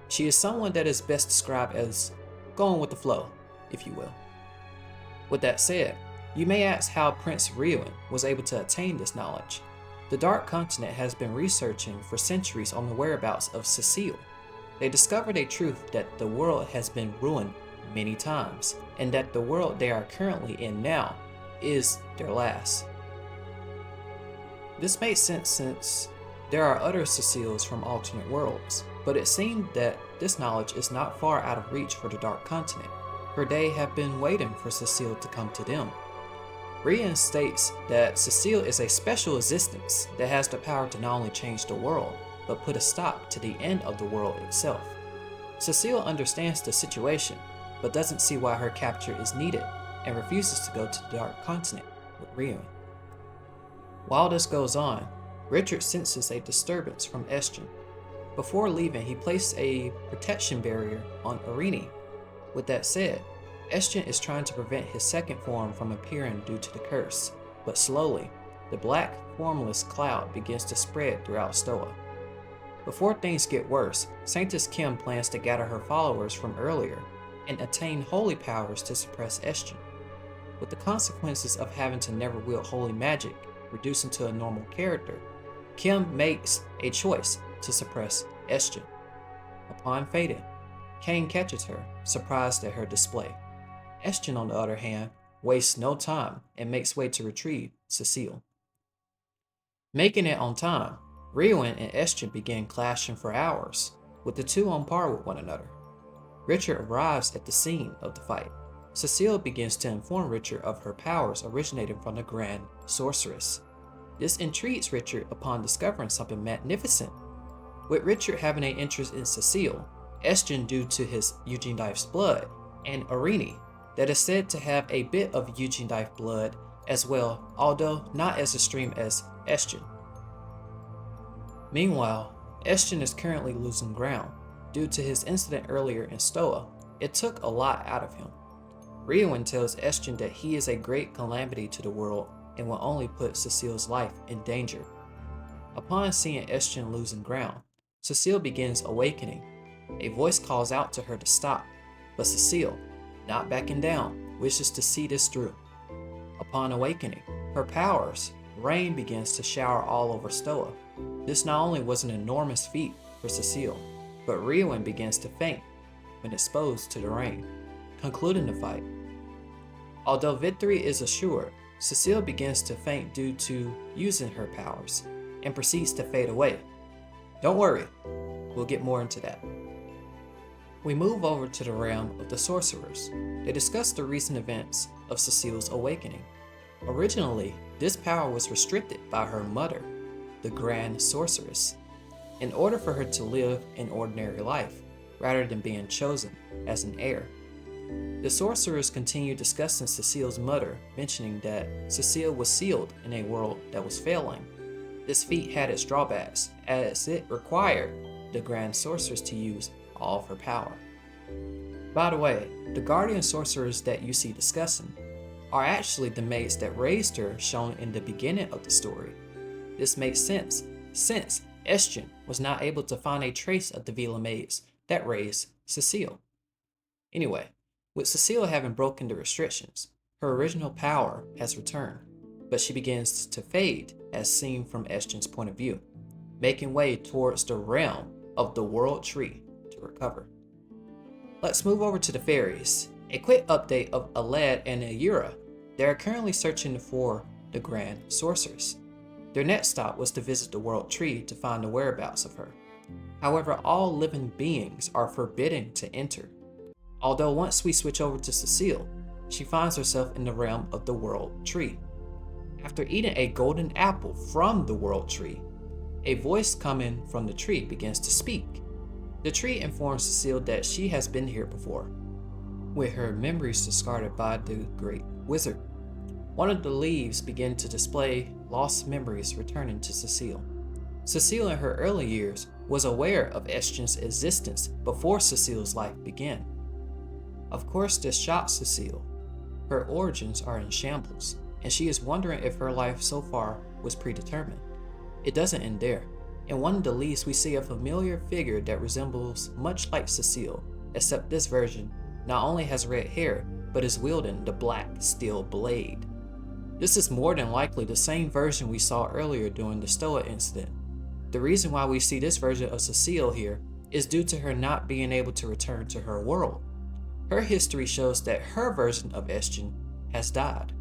She is someone that is best described as going with the flow, if you will. With that said, you may ask how Prince Ryuan was able to attain this knowledge. The Dark Continent has been researching for centuries on the whereabouts of Cecile. They discovered a truth that the world has been ruined many times, and that the world they are currently in now is their last. This makes sense since there are other Ceciles from alternate worlds, but it seemed that this knowledge is not far out of reach for the Dark Continent, for they have been waiting for Cecile to come to them. Ryuan states that Cecile is a special existence that has the power to not only change the world, but put a stop to the end of the world itself. Cecile understands the situation, but doesn't see why her capture is needed, and refuses to go to the Dark Continent with Ryuan. While this goes on, Richard senses a disturbance from Estion. Before leaving, he placed a protection barrier on Irini. With that said, Estion is trying to prevent his second form from appearing due to the curse, but slowly, the black, formless cloud begins to spread throughout Stoa. Before things get worse, Saintess Kim plans to gather her followers from earlier and attain holy powers to suppress Estion. With the consequences of having to never wield holy magic reducing to a normal character, Kim makes a choice to suppress Estion. Upon fading, Kane catches her, surprised at her display. Estion, on the other hand, wastes no time and makes way to retrieve Cecile. Making it on time, Ryuan and Estion begin clashing for hours, with the two on par with one another. Richard arrives at the scene of the fight. Cecile begins to inform Richard of her powers originating from the Grand Sorceress. This intrigues Richard upon discovering something magnificent. With Richard having an interest in Cecile, Estion due to his Eugene Dife's blood, and Irini, that is said to have a bit of Eugene Dife blood as well, although not as extreme as Estion. Meanwhile, Estion is currently losing ground. Due to his incident earlier in Stoa, it took a lot out of him. Ryuan tells Estion that he is a great calamity to the world and will only put Cecile's life in danger. Upon seeing Estion losing ground, Cecile begins awakening. A voice calls out to her to stop, but Cecile, not backing down, wishes to see this through. Upon awakening, her powers, rain begins to shower all over Stoa. This not only was an enormous feat for Cecile, but Ryuan begins to faint when exposed to the rain, concluding the fight. Although victory is assured, Cecile begins to faint due to using her powers, and proceeds to fade away. Don't worry, we'll get more into that. We move over to the realm of the sorcerers. They discuss the recent events of Cecile's awakening. Originally, this power was restricted by her mother, the Grand Sorceress, in order for her to live an ordinary life, rather than being chosen as an heir. The sorcerers continue discussing Cecile's mother, mentioning that Cecile was sealed in a world that was failing. This feat had its drawbacks, as it required the Grand Sorceress to use all of her power. By the way, the Guardian Sorcerers that you see discussing are actually the maids that raised her shown in the beginning of the story. This makes sense, since Estrin was not able to find a trace of the Vila maids that raised Cecile. Anyway, with Cecile having broken the restrictions, her original power has returned, but she begins to fade as seen from Estrin's point of view, making way towards the realm of the World Tree to recover. Let's move over to the fairies. A quick update of Aled and Ayura. They are currently searching for the Grand Sorceress. Their next stop was to visit the World Tree to find the whereabouts of her. However, all living beings are forbidden to enter. Although once we switch over to Cecile, she finds herself in the realm of the World Tree. After eating a golden apple from the World Tree, a voice coming from the tree begins to speak. The tree informs Cecile that she has been here before, with her memories discarded by the Great Wizard. One of the leaves begin to display lost memories returning to Cecile. Cecile in her early years was aware of Estrin's existence before Cecile's life began. Of course, this shocks Cecile. Her origins are in shambles, and she is wondering if her life so far was predetermined. It doesn't end there. In one of the leaves, we see a familiar figure that resembles much like Cecile, except this version not only has red hair, but is wielding the black steel blade. This is more than likely the same version we saw earlier during the Stoa incident. The reason why we see this version of Cecile here is due to her not being able to return to her world. Her history shows that her version of Estrin has died,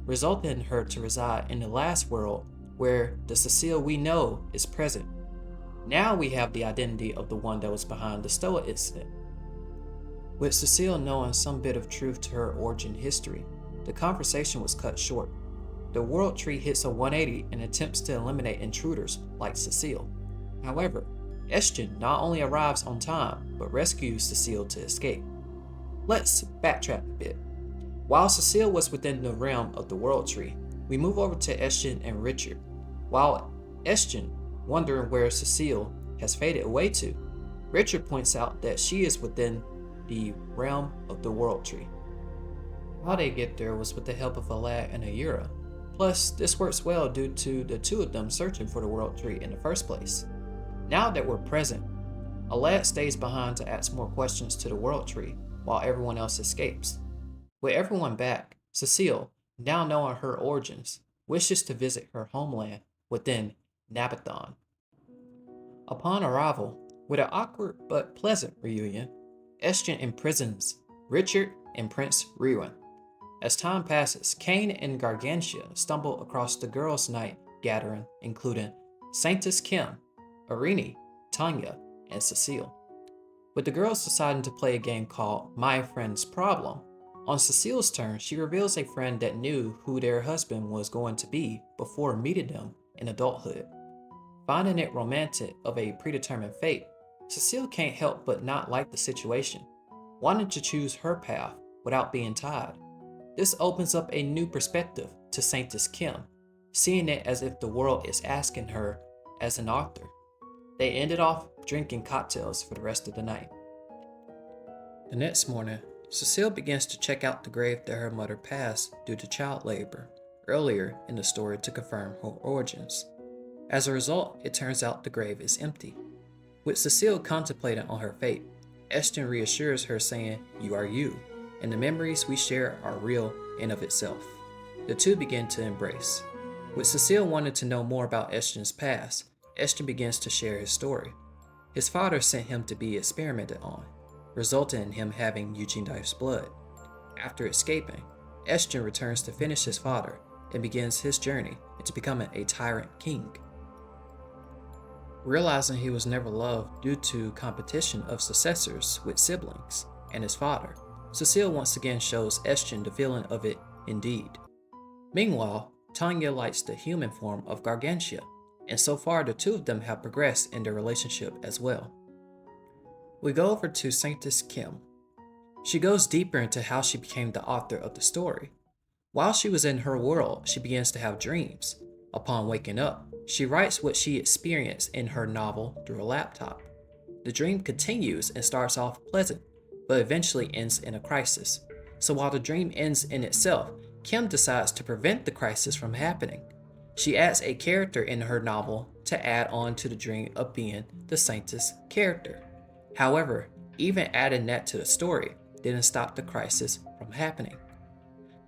resulting in her to reside in the last world where the Cecile we know is present. Now we have the identity of the one that was behind the Stoa incident. With Cecile knowing some bit of truth to her origin history, the conversation was cut short. The World Tree hits a 180 and attempts to eliminate intruders like Cecile. However, Estrin not only arrives on time, but rescues Cecile to escape. Let's backtrack a bit. While Cecile was within the realm of the World Tree, we move over to Estrin and Richard. While Estrin, wondering where Cecile has faded away to, Richard points out that she is within the realm of the World Tree. How they get there was with the help of Alad and Ayura. Plus, this works well due to the two of them searching for the World Tree in the first place. Now that we're present, Alad stays behind to ask more questions to the World Tree, while everyone else escapes. With everyone back, Cecile, now knowing her origins, wishes to visit her homeland within Nabathon. Upon arrival, with an awkward but pleasant reunion, Estrin imprisons Richard and Prince Riwen. As time passes, Kane and Gargantia stumble across the girls' night gathering, including Sanctus Kim, Arini, Tanya, and Cecile. With the girls deciding to play a game called My Friend's Problem, on Cecile's turn, she reveals a friend that knew who their husband was going to be before meeting them in adulthood. Finding it romantic of a predetermined fate, Cecile can't help but not like the situation, wanting to choose her path without being tied. This opens up a new perspective to Sanctus Kim, seeing it as if the world is asking her as an author. They ended off drinking cocktails for the rest of the night. The next morning, Cecile begins to check out the grave that her mother passed due to child labor earlier in the story to confirm her origins. As a result, it turns out the grave is empty. With Cecile contemplating on her fate, Estrin reassures her saying, "You are you, and the memories we share are real in of itself." The two begin to embrace. With Cecile wanting to know more about Estrin's past, Estrin begins to share his story. His father sent him to be experimented on, resulting in him having Eugene Dife's blood. After escaping, Estrin returns to finish his father and begins his journey into becoming a Tyrant king. Realizing he was never loved due to competition of successors with siblings and his father, Cecile once again shows Estrin the feeling of it indeed. Meanwhile, Tanya likes the human form of Gargantia, and so far the two of them have progressed in their relationship as well. We go over to Sanctus Kim. She goes deeper into how she became the author of the story. While she was in her world, she begins to have dreams. Upon waking up, she writes what she experienced in her novel through a laptop. The dream continues and starts off pleasant, but eventually ends in a crisis. So while the dream ends in itself, Kim decides to prevent the crisis from happening. She adds a character in her novel to add on to the dream of being the Saintess character. However, even adding that to the story didn't stop the crisis from happening.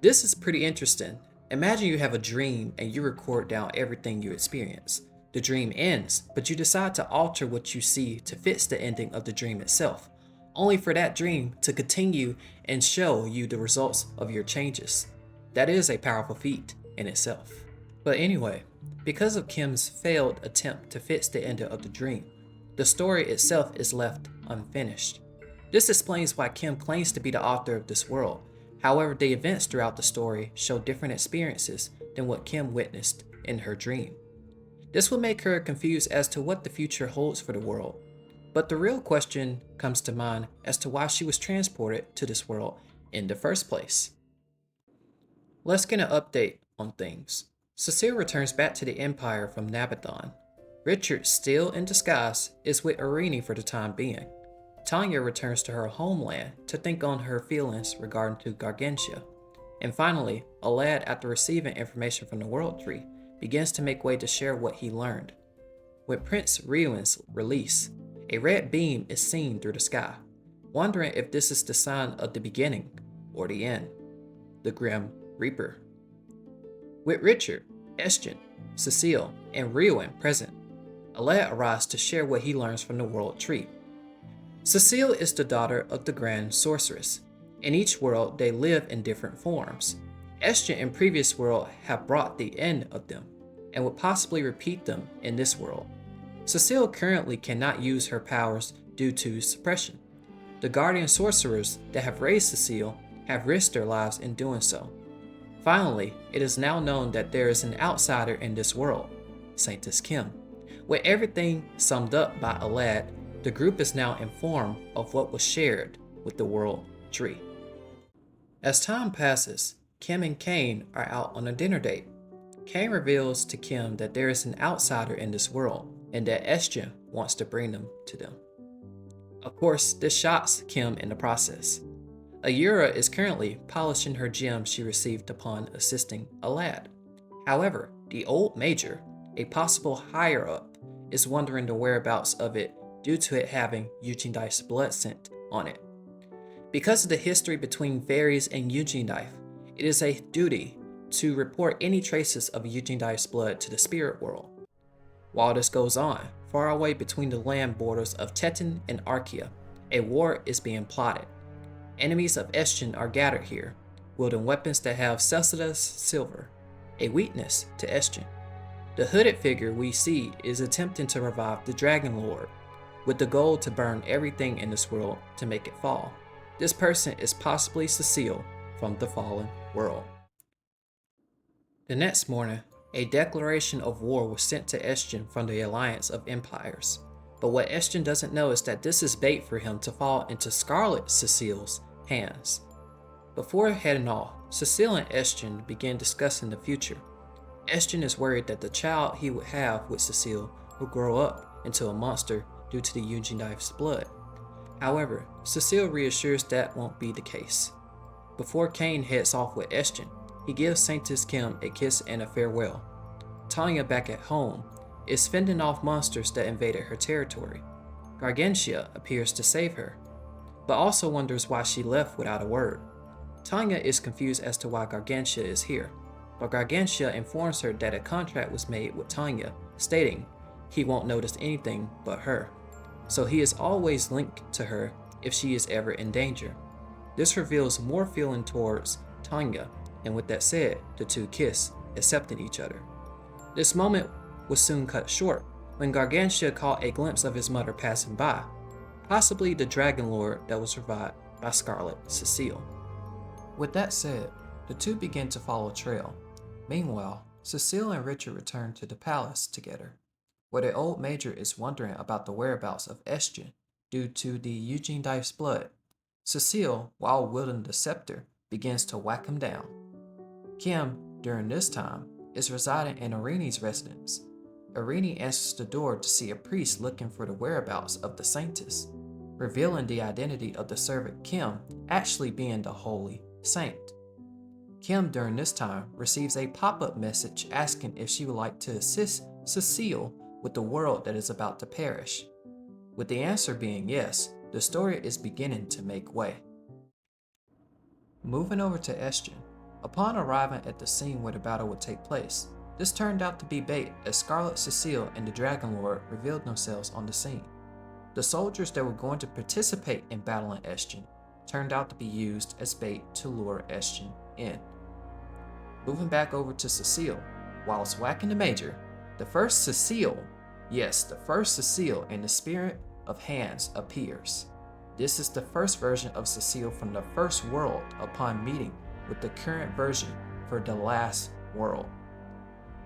This is pretty interesting. Imagine you have a dream and you record down everything you experience. The dream ends, but you decide to alter what you see to fit the ending of the dream itself, only for that dream to continue and show you the results of your changes. That is a powerful feat in itself. But anyway, because of Kim's failed attempt to fix the ending of the dream, the story itself is left unfinished. This explains why Kim claims to be the author of this world. However, the events throughout the story show different experiences than what Kim witnessed in her dream. This will make her confused as to what the future holds for the world. But the real question comes to mind as to why she was transported to this world in the first place. Let's get an update on things. Cecile returns back to the Empire from Najeon. Richard, still in disguise, is with Irene for the time being. Tanya returns to her homeland to think on her feelings regarding to Gargantia. And finally, a lad, after receiving information from the World Tree, begins to make way to share what he learned. With Prince Riwen's release, a red beam is seen through the sky, wondering if this is the sign of the beginning or the end. The Grim Reaper. With Richard, Estjen, Cecile, and Riwen present, a lad arrives to share what he learns from the World Tree. Cecile is the daughter of the Grand Sorceress. In each world, they live in different forms. Estjen and previous world have brought the end of them, and would possibly repeat them in this world. Cecile currently cannot use her powers due to suppression. The guardian sorcerers that have raised Cecile have risked their lives in doing so. Finally, it is now known that there is an outsider in this world, Saintess Kim. With everything summed up by a lad, the group is now informed of what was shared with the World Tree. As time passes, Kim and Kane are out on a dinner date. Kane reveals to Kim that there is an outsider in this world and that Estjen wants to bring them to them. Of course, this shocks Kim in the process. Ayura is currently polishing her gem she received upon assisting a lad. However, the old major, a possible higher-up, is wondering the whereabouts of it due to it having Eugene Dife's blood scent on it. Because of the history between fairies and Eugene Dife, it is a duty to report any traces of Eugene Dife's blood to the spirit world. While this goes on, far away between the land borders of Teton and Archaea, a war is being plotted. Enemies of Estjen are gathered here, wielding weapons that have Celsius silver, a weakness to Estjen. The hooded figure we see is attempting to revive the Dragon Lord, with the goal to burn everything in this world to make it fall. This person is possibly Cecile from the Fallen World. The next morning, a declaration of war was sent to Estjen from the Alliance of Empires. But what Estjen doesn't know is that this is bait for him to fall into Scarlet Cecile's hands. Before heading off, Cecile and Estjen begin discussing the future. Estjen is worried that the child he would have with Cecile will grow up into a monster due to the Eugene Dife's blood. However, Cecile reassures that won't be the case. Before Kane heads off with Estjen, he gives Saintess Kim a kiss and a farewell. Tanya, back at home, is fending off monsters that invaded her territory. Gargantia appears to save her, but also wonders why she left without a word. Tanya is confused as to why Gargantia is here, but Gargantia informs her that a contract was made with Tanya, stating he won't notice anything but her, so he is always linked to her if she is ever in danger. This reveals more feeling towards Tanya, and with that said, the two kiss, accepting each other. This moment was soon cut short when Gargantia caught a glimpse of his mother passing by, possibly the Dragon Lord that was revived by Scarlet Cecile. With that said, the two begin to follow trail. Meanwhile, Cecile and Richard return to the palace together, where the old major is wondering about the whereabouts of Estjen due to the Eugene Dife's blood. Cecile, while wielding the scepter, begins to whack him down. Kim, during this time, is residing in Irini's residence. Irini answers the door to see a priest looking for the whereabouts of the saintess, revealing the identity of the servant Kim actually being the holy saint. Kim, during this time, receives a pop-up message asking if she would like to assist Cecile with the world that is about to perish. With the answer being yes, the story is beginning to make way. Moving over to Estion, upon arriving at the scene where the battle would take place, this turned out to be bait as Scarlet Cecile and the Dragon Lord revealed themselves on the scene. The soldiers that were going to participate in battling Estion turned out to be used as bait to lure Estion in. Moving back over to Cecile, whilst whacking the Major, the first Cecile in the spirit of hands appears. This is the first version of Cecile from the first world upon meeting with the current version for the last world.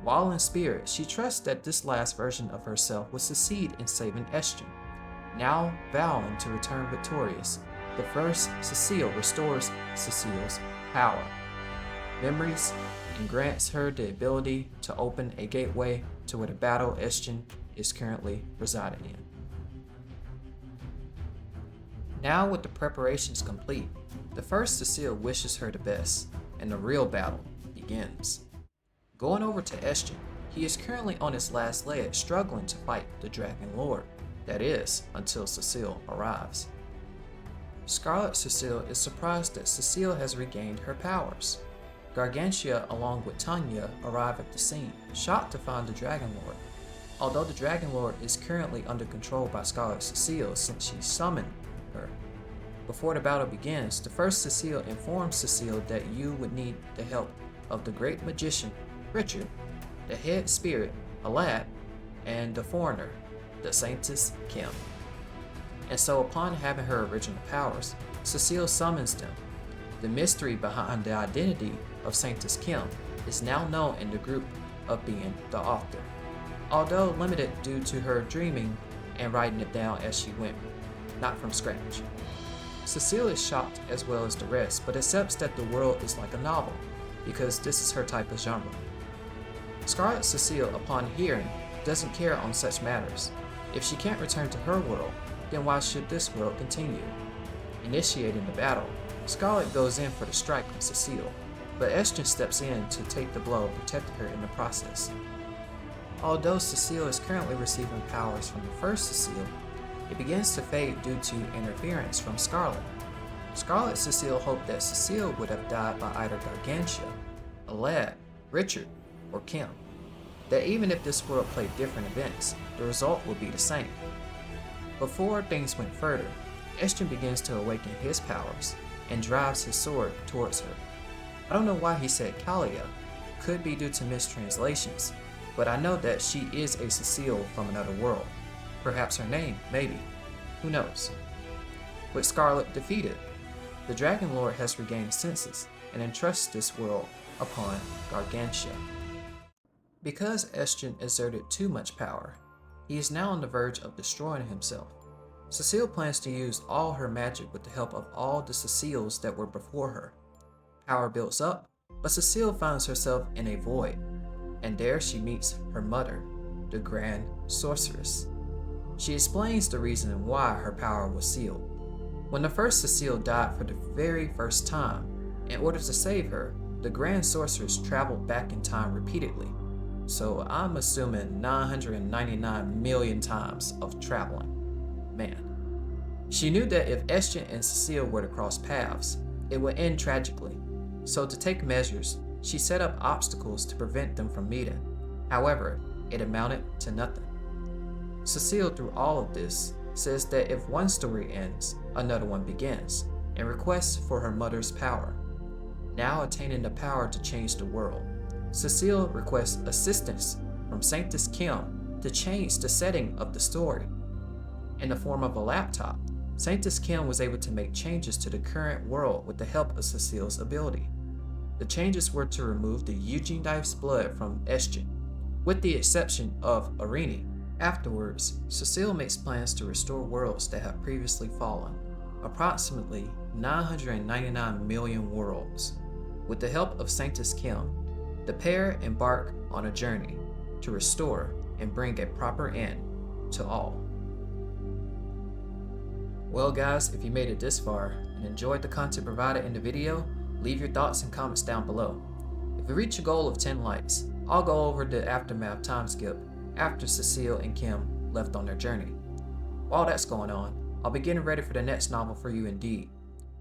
While in spirit, she trusts that this last version of herself will succeed in saving Estion. Now vowing to return victorious, the first Cecile restores Cecile's power, memories, and grants her the ability to open a gateway to where the battle Estion is currently residing in. Now with the preparations complete, the first Cecile wishes her the best, and the real battle begins. Going over to Estion, he is currently on his last leg struggling to fight the Dragon Lord, that is, until Cecile arrives. Scarlet Cecile is surprised that Cecile has regained her powers. Gargantia along with Tanya arrive at the scene, shocked to find the Dragon Lord. Although the Dragon Lord is currently under control by Scarlet Cecile since she summoned her. Before the battle begins, the first Cecile informs Cecile that you would need the help of the great magician, Richard, the head spirit, Alad, and the foreigner, the Saintess Kim. And so upon having her original powers, Cecile summons them. The mystery behind the identity of Saintess Kim is now known in the group of being the author, although limited due to her dreaming and writing it down as she went, not from scratch. Cecile is shocked as well as the rest, but accepts that the world is like a novel, because this is her type of genre. Scarlet Cecile, upon hearing, doesn't care on such matters. If she can't return to her world, then why should this world continue? Initiating the battle, Scarlet goes in for the strike on Cecile, but Estion steps in to take the blow, protecting her in the process. Although Cecile is currently receiving powers from the first Cecile, it begins to fade due to interference from Scarlet. Scarlet Cecile hoped that Cecile would have died by either Gargantia, Alad, Richard, or Kim. That even if this world played different events, the result would be the same. Before things went further, Estion begins to awaken his powers and drives his sword towards her. I don't know why he said Kalia, could be due to mistranslations, but I know that she is a Cecile from another world. Perhaps her name, maybe. Who knows? With Scarlet defeated, the Dragon Lord has regained senses and entrusts this world upon Gargantia. Because Estion exerted too much power, he is now on the verge of destroying himself. Cecile plans to use all her magic with the help of all the Ceciles that were before her. Power builds up, but Cecile finds herself in a void, and there she meets her mother, the Grand Sorceress. She explains the reason why her power was sealed. When the first Cecile died for the very first time, in order to save her, the Grand Sorceress traveled back in time repeatedly. So I'm assuming 999 million times of traveling. Man. She knew that if Estion and Cecile were to cross paths, it would end tragically. So to take measures, she set up obstacles to prevent them from meeting. However, it amounted to nothing. Cecile, through all of this, says that if one story ends, another one begins, and requests for her mother's power. Now attaining the power to change the world, Cecile requests assistance from Saintess Kim to change the setting of the story. In the form of a laptop, Saintess Kim was able to make changes to the current world with the help of Cecile's ability. The changes were to remove the Eugene Knife's blood from Estion, with the exception of Irini. Afterwards, Cecile makes plans to restore worlds that have previously fallen. approximately 999 million worlds. With the help of Sanctus Kim, the pair embark on a journey to restore and bring a proper end to all. Well guys, if you made it this far and enjoyed the content provided in the video, leave your thoughts and comments down below. If we reach a goal of 10 likes, I'll go over the aftermath time skip after Cecile and Kim left on their journey. While that's going on, I'll be getting ready for the next novel for you indeed.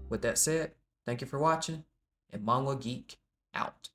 With that said, thank you for watching, and Manhwa Geek out.